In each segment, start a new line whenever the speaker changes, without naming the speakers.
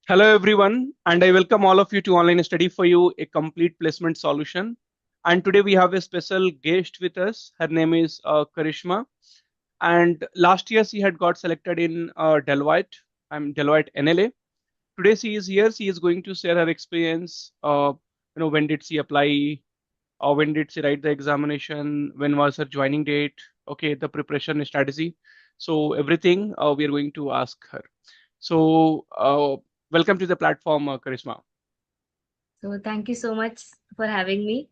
Hello everyone, and I welcome all of you to Online Study for You, a complete placement solution. And today we have a special guest with us. Her name is Karishma, and last year she had got selected in Deloitte. I'm Deloitte NLA. Today she is here. She is going to share her experience. When did she apply? Or when did she write the examination? When was her joining date? Okay, the preparation strategy. So everything we are going to ask her. So welcome to the platform, Karishma.
So thank you so much for having me.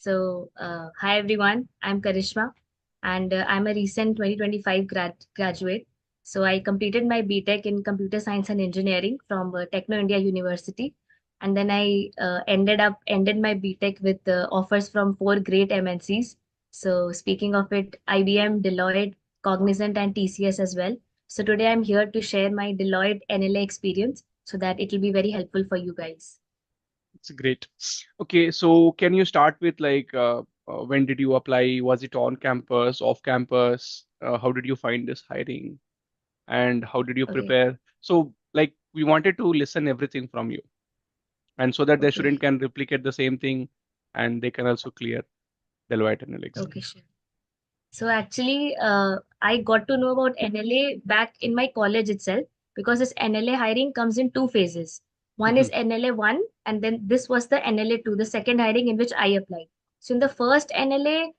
Hi everyone, I'm Karishma, and I'm a recent 2025 graduate. So I completed my BTech in Computer Science and Engineering from Techno India University, and then I ended my BTech with offers from four great MNCs. So speaking of it, IBM, Deloitte, Cognizant, and TCS as well. So today I'm here to share my Deloitte NLA experience so that it will be very helpful for you guys.
It's great. Okay, so can you start with when did you apply? Was it on campus, off campus? How did you find this hiring? And how did you
Okay.
prepare? So like we wanted to listen everything from you, and so that the student
Okay.
can replicate the same thing, and they can also clear Deloitte and exam.
Okay, sure. So actually, I got to know about NLA back in my college itself because this NLA hiring comes in two phases. One
Hmm.
is NLA1, and then this was the NLA2, the second hiring in which I applied. So in the first NLA,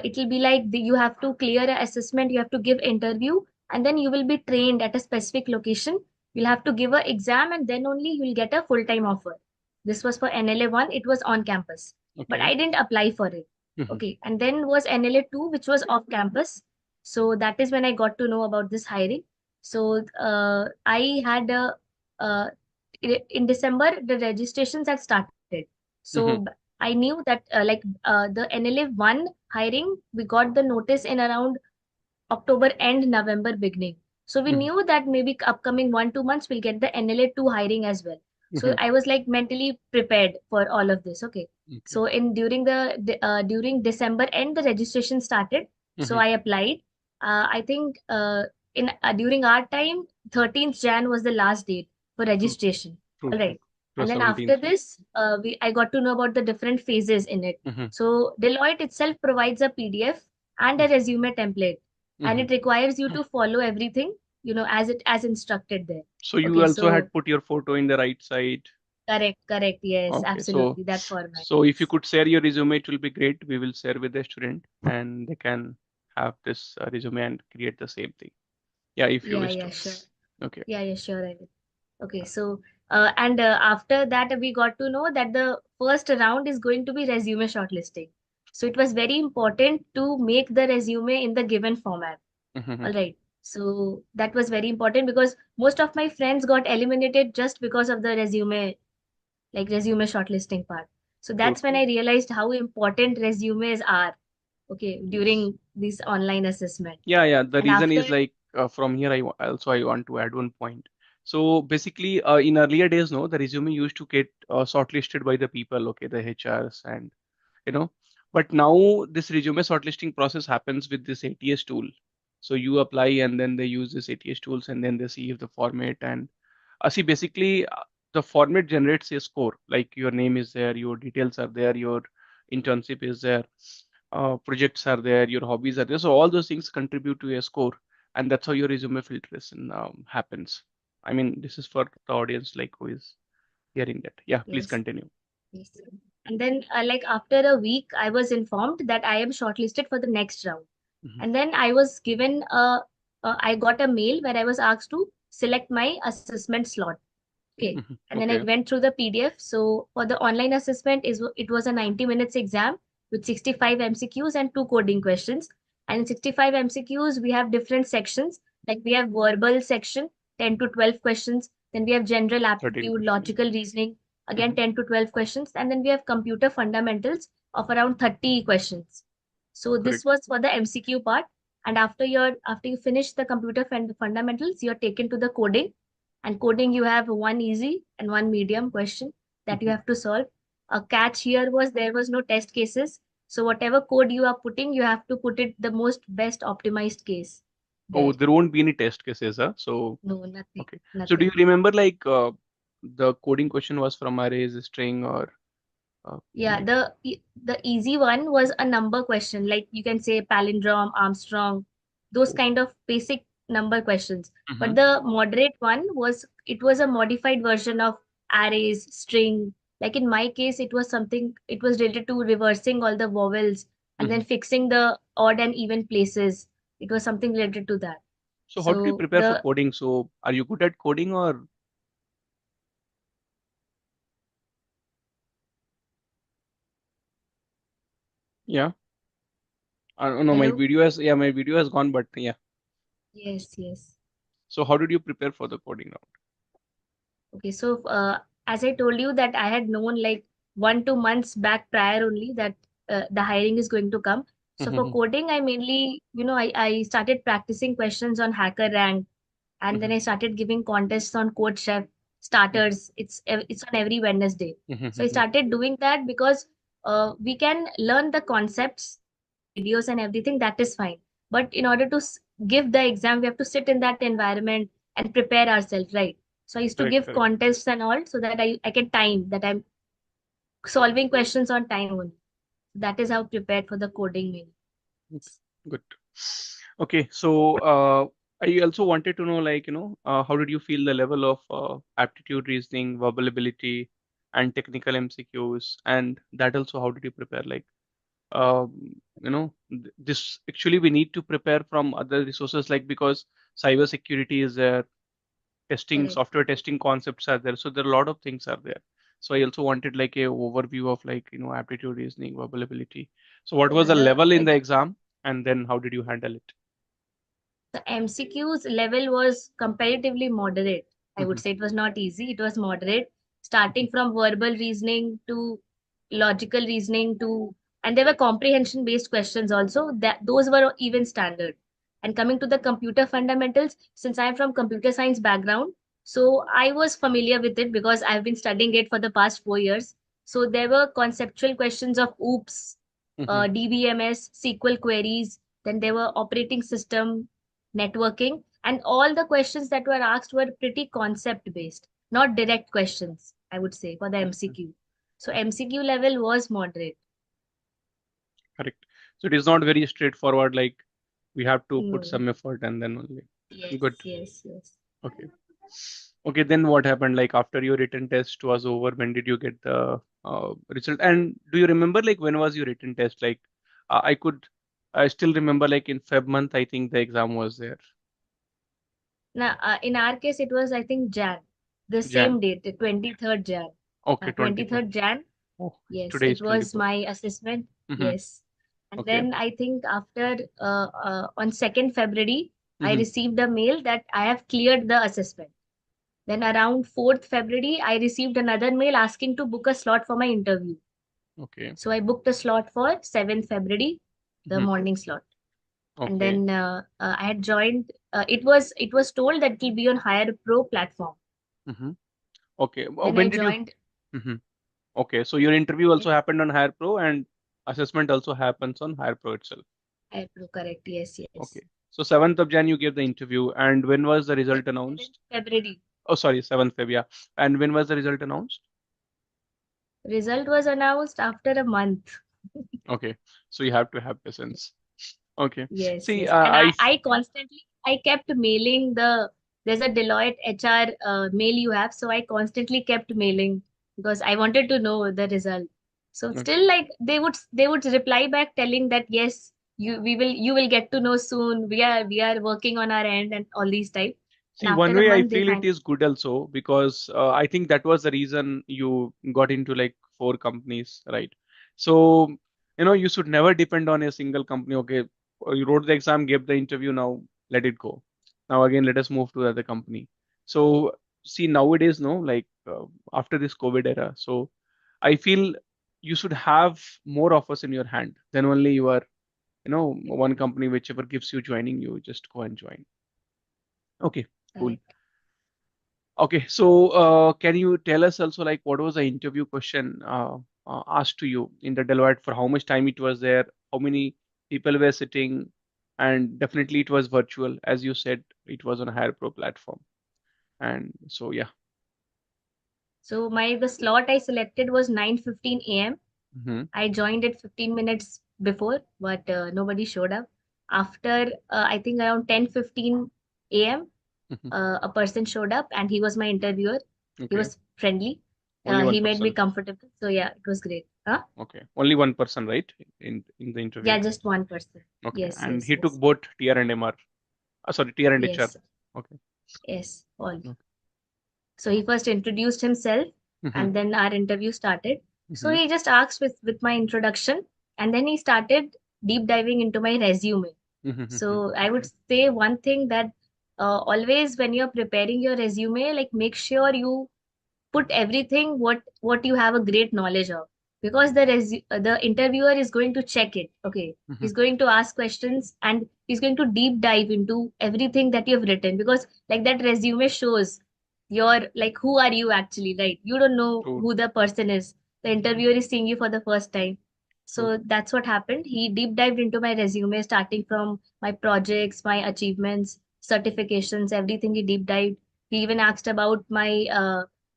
it will be like you have to clear an assessment, you have to give interview, and then you will be trained at a specific location. You'll have to give an exam, and then only you will get a full-time offer. This was for NLA1, it was on campus, but
Okay.
I didn't apply for it.
Hmm.
Okay, and then was NLA2, which was off campus. So that is when I got to know about this hiring. So I had uh, in December the registrations had started. So
Hmm.
I knew that the NLA1 hiring, we got the notice in around October end, November beginning. So we
Hmm.
knew that maybe upcoming 1 2 months we'll get the NLA2 hiring as well. So
Hmm.
I was like mentally prepared for all of this. Okay.
Okay.
So in during December end the registration started. So
Hmm.
I applied. I think in during our time 13th Jan was the last date for
True.
registration.
True.
All
True.
right.
Plus
And then after
17th.
this, I got to know about the different phases in it.
Hmm.
So Deloitte itself provides a PDF and a resume template, and
Hmm.
it requires you to follow everything, as instructed there.
So you
Okay,
also had
so
put your photo in the right side.
correct, yes,
Okay, so
absolutely, that format,
so if you
yes.
could share your resume, it will be great. We will share with the student, and they can have this resume and create the same thing. Yeah, if you
Yeah,
wish
yeah,
to.
sure.
Okay.
Yeah, sure, I will. Okay, so and after that we got to know that the first round is going to be resume shortlisting. So it was very important to make the resume in the given format.
Hmm.
All right. So that was very important because most of my friends got eliminated just because of the resume shortlisting part. So
True,
that's when
true.
I realized how important resumes are, okay,
Yes.
during this online assessment.
Yeah, yeah. The
And
reason
after,
is like from here, also I want to add one point. So basically, in earlier days, no, the resume used to get shortlisted by the people, okay, the HRs and you know. But now this resume shortlisting process happens with this ATS tool. So you apply and then they use this ATS tools and then they see if the format and see basically the format generates a score. Like your name is there, your details are there, your internship is there, projects are there, your hobbies are there. So all those things contribute to a score, and that's how your resume filtration happens. I mean, this is for the audience like who is hearing that. Yeah, please
yes,
continue.
yes. And then, like after a week, I was informed that I am shortlisted for the next round.
Hmm.
And then I was given I got a mail where I was asked to select my assessment slot. Okay.
Hmm.
And then I
Okay.
went through the PDF. So for the online assessment, it was a 90 minutes exam with 65 MCQs and two coding questions. And in 65 MCQs, we have different sections. Like we have verbal section, 10 to 12 questions. Then we have general
13
aptitude,
questions.
logical reasoning, again
Hmm.
10 to 12 questions. And then we have computer fundamentals of around 30 questions. So this
Correct.
was for the MCQ part. And after you finish the computer fundamentals, you're taken to the coding, and coding, you have one easy and one medium question that you
Hmm.
have to solve. A catch here was there was no test cases. So whatever code you are putting, you have to put it the most best optimized case
Oh,
there.
there won't be any test cases, huh? So,
No, nothing,
okay. So, do you
nothing.
remember like the coding question was from arrays, string, or
Yeah, the easy one was a number question, like you can say palindrome, Armstrong, those
oh,
kind of basic number questions. But
mhm,
the moderate one was it was a modified version of arrays, string. Like in my case, it was something it was related to reversing all the vowels and then
mhm.
fixing the odd and even places. It was something related to that.
So how did you
So
prepare for
the
coding? So are you good at coding or yeah? No, my
hello.
video has yeah, my video has gone, but yeah.
Yes, yes.
So how did you prepare for the coding
Okay, so as I told you that I had known like 1 2 months back prior only that the hiring is going to come. So for
round?
coding, I mainly, I started practicing questions on Hacker Rank, and then I started giving contests on Code Chef starters. It's on every Wednesday. So I started doing that because we can learn the concepts from the videos and everything. That is fine. But in order to give the exam, we have to sit in that environment and prepare ourselves, right? So I used to
Correct,
give
correct.
contests and all so that I can time that I'm solving questions on time only. That is how prepared for the coding mainly.
Okay, good. Okay, so I also wanted to know, like, how did you feel the level of aptitude, reasoning, verbal ability, and technical MCQs, and that also, how did you prepare? Like, this actually we need to prepare from other resources, like because cyber security is there, testing,
Correct.
software testing concepts are there, so there are a lot of things are there. So I also wanted like a overview of like aptitude, reasoning, verbal ability. So what was
Yeah,
the level in the exam, and then how did you handle it?
the MCQ's level was comparatively moderate. I would
Mhm,
say it was not easy, it was moderate, starting
mhm,
from verbal reasoning to logical reasoning to, and there were comprehension based questions also, that those were even standard. And coming to the computer fundamentals, since I'm from computer science background, so I was familiar with it because I've been studying it for the past 4 years. So there were conceptual questions of OOPS,
mhm,
DBMS, SQL queries, then there were operating system, networking, and all the questions that were asked were pretty concept based, not direct questions, I would say, for the
mhm.
MCQ. So MCQ level was moderate.
Correct. So it is not very straightforward, like we have to put
No.
some effort and then only.
Yes,
Good.
yes, yes.
Okay. Okay, then what happened? Like after your written test was over, when did you get the result? And do you remember like when was your written test? Like I still remember like in Feb month, I think the exam was there.
Now, in our case, it was, I think, Jan, the
Jan.
same date, the 23rd Jan.
Okay, 23rd.
23rd Jan,
Oh,
yes,
today is
it was
24th.
my assessment.
Mm-hmm.
Yes. And
Okay.
then I think after, on 2nd February, I
Mm-hmm.
received a mail that I have cleared the assessment. Then around 4th February, I received another mail asking to book a slot for my interview.
Okay.
So I booked a slot for 7th February, the
Mm-hmm.
morning slot. And
Okay.
then I had joined. It was told that it will be on Hire Pro platform.
Mm-hmm. Okay.
Then I
When did you?
joined
Mm-hmm. Okay. So your interview also
in
happened on Hire Pro and assessment also happens on Hire Pro itself.
Hire Pro. Correct. Yes, yes.
Okay. So 7th of Jan you gave the interview, and when was the result
7th
announced?
February.
Oh, sorry, 7th Feb, yeah. And when was the result announced?
Result was announced after a month.
Okay. So you have to have patience. Okay.
Yes,
See,
yes. And I kept mailing there's a Deloitte HR mail you have. So I constantly kept mailing because I wanted to know the result. So
okay.
still like they would reply back telling that yes, you will get to know soon. We are working on our end and all these type. And
See, one
after a
way I
month they
feel it
finally
is good also because I think that was the reason you got into like four companies, right? So, you should never depend on a single company. Okay, you wrote the exam, gave the interview, now let it go. Now again, let us move to the other company. So, see, nowadays, no, like after this COVID era, so I feel you should have more offers in your hand than only your, one company, whichever gives you joining, you just go and join. Okay, cool.
correct.
Okay, so can you tell us also like what was the interview question asked to you in the Deloitte, for how much time it was there, how many people were sitting, and definitely it was virtual, as you said, it was on a Hire Pro platform. And so yeah.
So the slot I selected was 9:15 a.m.
Mm-hmm.
I joined it 15 minutes before, but nobody showed up. After I think around 10:15 a.m.,
Mm-hmm.
a person showed up and he was my interviewer. He
Okay.
was friendly.
Only one
He made me
person.
comfortable. So yeah, it was great. Huh?
Okay. Only one person, right? In the interview.
Yeah, just one person.
Okay.
Yes,
And
yes,
he took
yes.
both TR and MR. Sorry, TR and HR.
Yes,
Okay.
yes, all.
Okay.
So he first introduced himself
Mm-hmm.
and then our interview started. So
Mm-hmm.
he just asked with my introduction and then he started deep diving into my resume.
Mm-hmm.
So I would
Okay.
say one thing that always when you're preparing your resume, like make sure you put everything what you have a great knowledge of, because the interviewer is going to check it. Okay,
Mm-hmm.
he's going to ask questions and he's going to deep dive into everything that you've written, because like that resume shows your like who are you actually, right? You don't know
True.
who the person is. The interviewer is seeing you for the first time.
True.
So that's what happened. He deep dived into my resume, starting from my projects, my achievements, certifications, everything. He deep dived. He even asked about my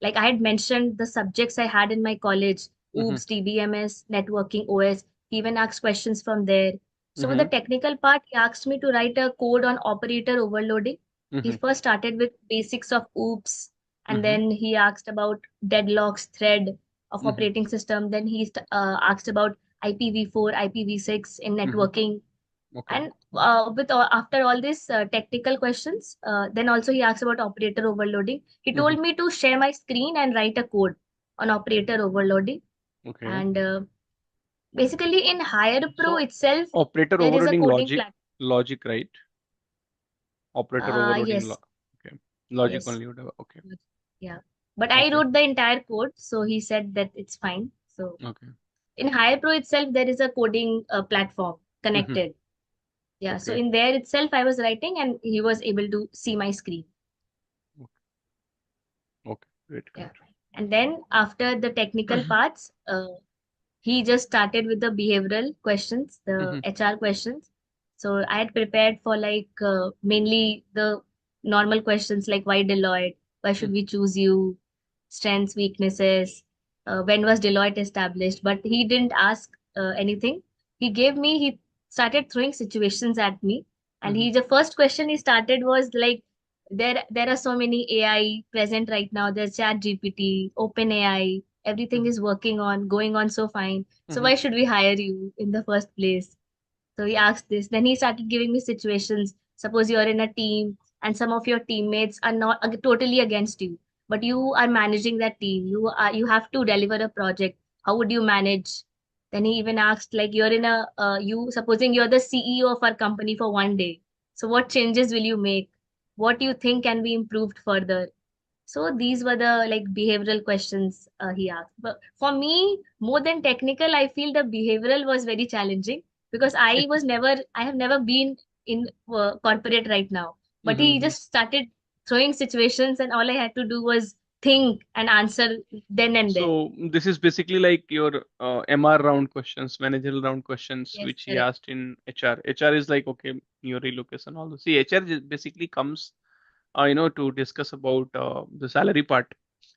like I had mentioned the subjects I had in my college,
Mm-hmm.
OOBS, DBMS, networking, OS. He even asked questions from there. So for the
Mm-hmm.
technical part, he asked me to write a code on operator overloading. He
Mm-hmm.
first started with basics of OOBS, and
Mm-hmm.
then he asked about deadlocks, thread of
Mm-hmm.
operating system. Then he asked about IPv4, IPv6 in
Mm-hmm.
networking.
Okay.
And after all these technical questions, then also he asked about operator overloading. He
Mm-hmm.
told me to share my screen and write a code on operator overloading.
Okay.
And basically, in Hire Pro
So
itself,
operator
there is a
overloading
coding
logic,
platform.
logic, right? Operator overloading
Yes,
okay. Logic
yes,
only would have okay.
yeah. But I
Okay.
wrote the entire code, so he said that it's fine. So
Okay.
in Hire Pro itself, there is a coding platform
Mm-hmm.
connected. Yeah, so
Okay.
in there itself, I was writing and he was able to see my screen.
Okay. Okay. Great.
Yeah.
Great.
And then after the technical parts, he just started with the behavioral questions, the
Mm-hmm.
HR questions. So I had prepared for like mainly the normal questions like why Deloitte, why should we choose you, strengths, weaknesses, when was Deloitte established. But he didn't ask anything. He started throwing situations at me. And
Mm-hmm.
the first question he started was like, there are so many AI present right now. There's Chat GPT, Open AI, everything is working on, going on so fine. So
Mm-hmm.
why should we hire you in the first place? So he asked this. Then he started giving me situations. Suppose you're in a team and some of your teammates are not totally against you, but you are managing that team. You have to deliver a project. How would you manage? Then he even asked, like, you're in a you supposing you're the CEO of our company for one day. So what changes will you make? What do you think can be improved further? So these were the like behavioral questions he asked. But for me, more than technical, I feel the behavioral was very challenging, because I have never been in corporate right now. But he
Mm-hmm.
just started throwing situations, and all I had to do was think and answer then and there.
So this is basically like your MR round questions, managerial round questions,
Yes,
which he
correct.
asked in HR. HR is like, okay, your relocation, all this. See, HR basically comes, to discuss about the salary part.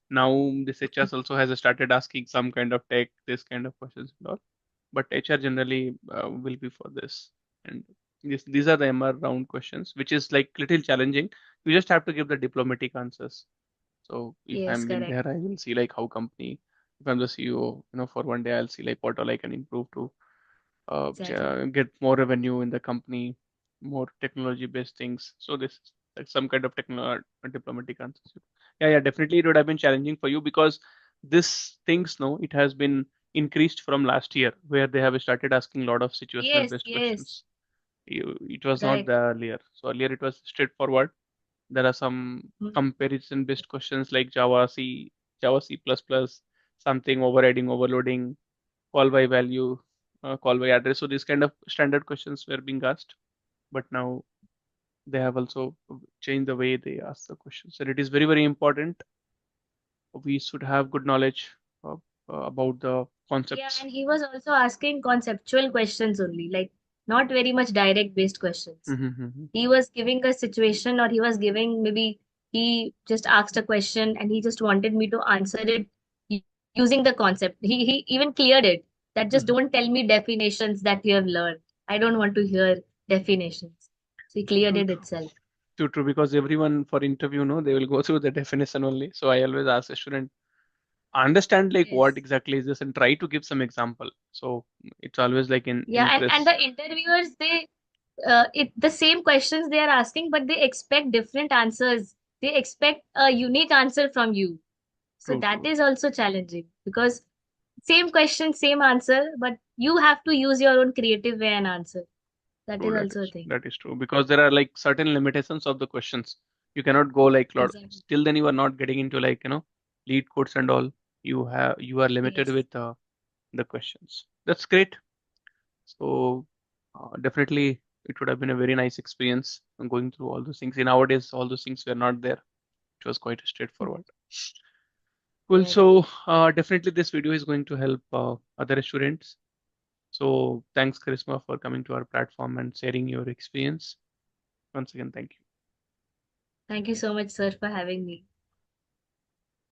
Now this HR also has started asking some kind of tech, this kind of questions and all. But HR generally will be for this. And these are the MR round questions, which is like little challenging. You just have to give the diplomatic answers. So if
Yes,
I'm in
correct.
there, I will see like how company, if I'm the CEO, for one day, I'll see like what all I can improve to
Exactly.
get more revenue in the company, more technology based things. So this is like some kind of diplomatic answers. Yeah, yeah, definitely it would have been challenging for you because this things, no, it has been increased from last year where they have started asking a lot of situational
Yes,
based
yes,
questions. It was not
right.
there earlier. So earlier it was straightforward. There are some
Mhm.
comparison based questions like Java, C, Java, C++, something overriding, overloading, call by value, call by address. So these kind of standard questions were being asked, but now they have also changed the way they ask the questions. And it is very, very important. We should have good knowledge about the
Yeah,
concepts.
and he was also asking conceptual questions only, like not very much direct based questions.
Mm-hmm.
He was giving a situation, or he was giving maybe He just asked a question and he just wanted me to answer it using the concept. He even cleared it that just
Mhm.
don't tell me definitions that you have learned. I don't want to hear definitions. So he cleared
True,
it
true.
itself.
True, true, because everyone for interview, no, they will go through the definition only. So I always ask a student, understand like what
Yes.
exactly is this and try to give some example. So it's always like in
Yeah, and
interest.
the interviewers, they the same questions they are asking, but they expect different answers. They expect a unique answer from you. So
True,
that
true,
is
true.
also challenging because same question, same answer, but you have to use your own creative way and answer. That
True,
is also a thing.
that is true because there are like certain limitations of the questions. You cannot go like lot.
Exactly.
Still, then you are not getting into like lead codes and all. You are limited
Yes.
with the questions. That's great. So definitely it would have been a very nice experience going through all those things. In nowadays, all those things were not there. It was quite straightforward. Cool.
Correct.
So definitely this video is going to help other students. So thanks, Charisma, for coming to our platform and sharing your experience. Once again, thank you.
Thank you so much, sir, for having me.